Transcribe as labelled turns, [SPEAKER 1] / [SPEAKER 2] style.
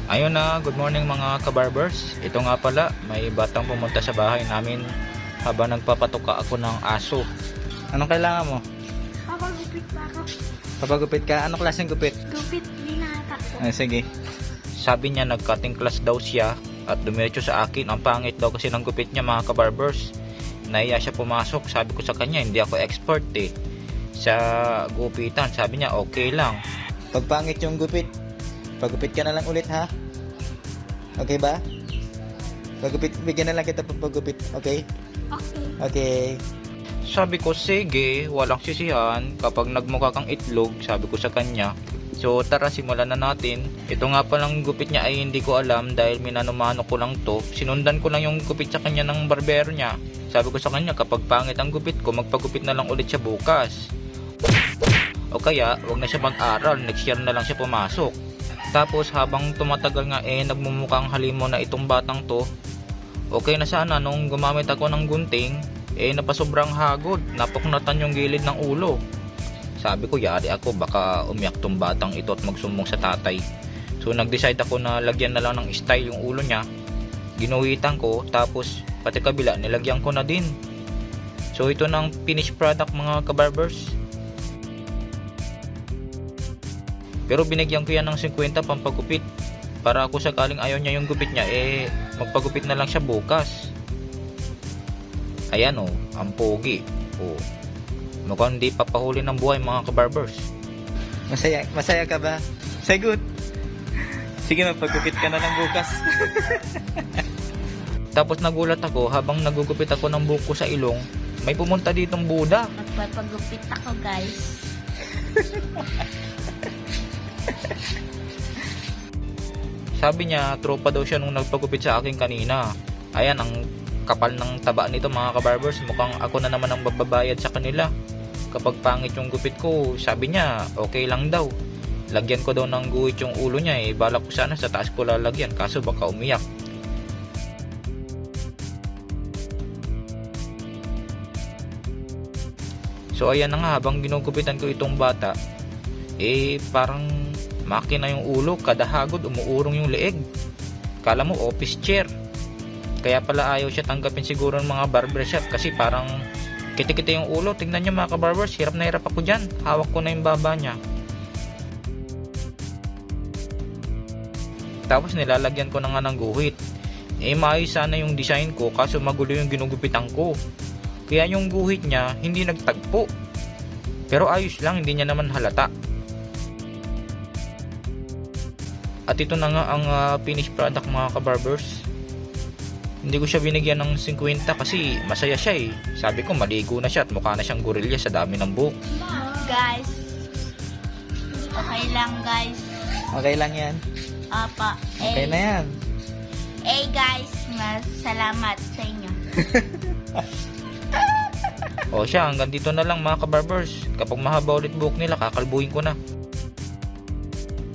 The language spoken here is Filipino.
[SPEAKER 1] Ayun na, good morning mga kabarbers. Ito nga pala, may batang pumunta sa bahay namin habang nagpapatuka ako ng aso. Anong kailangan mo?
[SPEAKER 2] Papagupit pa ako.
[SPEAKER 1] Papagupit ka? Anong klaseng gupit?
[SPEAKER 2] Gupit, binata ko.
[SPEAKER 1] Ay, sige. Sabi niya nag-cutting class daw siya at dumiretso sa akin. Ang pangit daw kasi ng gupit niya mga kabarbers. Nahiya siya pumasok. Sabi ko sa kanya, hindi ako expert sa gupitan. Sabi niya, okay lang. Pag pangit yung gupit, pagupit ka na lang ulit ha? Okay ba? Pagupit, bigyan na lang kita pagupit, okay?
[SPEAKER 2] Okay.
[SPEAKER 1] Okay. Sabi ko, sige, walang sisihan kapag nagmukha kang itlog, sabi ko sa kanya. So tara, simulan na natin. Ito nga palang gupit niya ay hindi ko alam dahil minanumano ko lang to. Sinundan ko lang yung gupit sa kanya ng barbero niya. Sabi ko sa kanya, kapag pangit ang gupit ko, magpagupit na lang ulit siya bukas. O kaya, wag na siya mag-aral, next year na lang siya pumasok. Tapos habang tumatagal nga nagmumukhang halimo na itong batang to. Okay na sana nung gumamit ako ng gunting, napasobrang hagod, napuknatan yung gilid ng ulo. Sabi ko, yari ako, baka umiyak tong batang ito at magsumbong sa tatay. So nag-decide ako na lagyan na lang ng style yung ulo niya. Ginuhitan ko, tapos pati kabila nilagyan ko na din. So ito na ang finished product mga kabarbers. Pero binigyan ko yan ng 50 pampagupit. Para kung sakaling ayaw niya yung gupit niya, magpagupit na lang siya bukas. Ayan ang pogi. Mukhang hindi papahuli ng buhay mga kabarbers. Masaya ka ba? Sagot. Sige, magpagupit ka na lang bukas. Tapos nagulat ako habang nagugupit ako ng buko sa ilong. May pumunta ditong Buda.
[SPEAKER 2] Magpapagupit ako, guys.
[SPEAKER 1] Sabi niya, tropa daw siya nung nagpagupit sa akin kanina. Ayan, ang kapal ng taba nito mga kabarbers. Mukhang ako na naman ang bababayad sa kanila. Kapag pangit yung gupit ko, sabi niya, okay lang daw. Lagyan ko daw ng guhit yung ulo niya. Balak ko sana sa taas ko lalagyan, kaso baka umiyak. So ayan na nga, habang ginugupitan ko itong bata, parang makina yung ulo, kada hagod umuurong yung leeg. Kala mo office chair. Kaya pala ayaw siya tanggapin siguro ng mga barbershop kasi parang kiti-kiti yung ulo. Tingnan nyo mga kabarbers, hirap na hirap ako dyan. Hawak ko na yung baba niya. Tapos nilalagyan ko na nga ng guhit. Maayos sana yung design ko, kaso magulo yung ginugupitan ko. Kaya yung guhit niya hindi nagtagpo. Pero ayos lang, hindi niya naman halata. At ito na nga ang finished product mga kabarbers. Hindi ko siya binigyan ng 50 kasi masaya siya Sabi ko, maligo na siya at mukha na siyang gorilla sa dami ng buhok.
[SPEAKER 2] Guys, okay lang guys.
[SPEAKER 1] Okay lang yan.
[SPEAKER 2] Apa.
[SPEAKER 1] Okay na yan.
[SPEAKER 2] Guys, salamat sa inyo.
[SPEAKER 1] O siya, hanggang dito na lang mga kabarbers. Kapag mahaba ulit buhok nila, kakalbuhin ko na.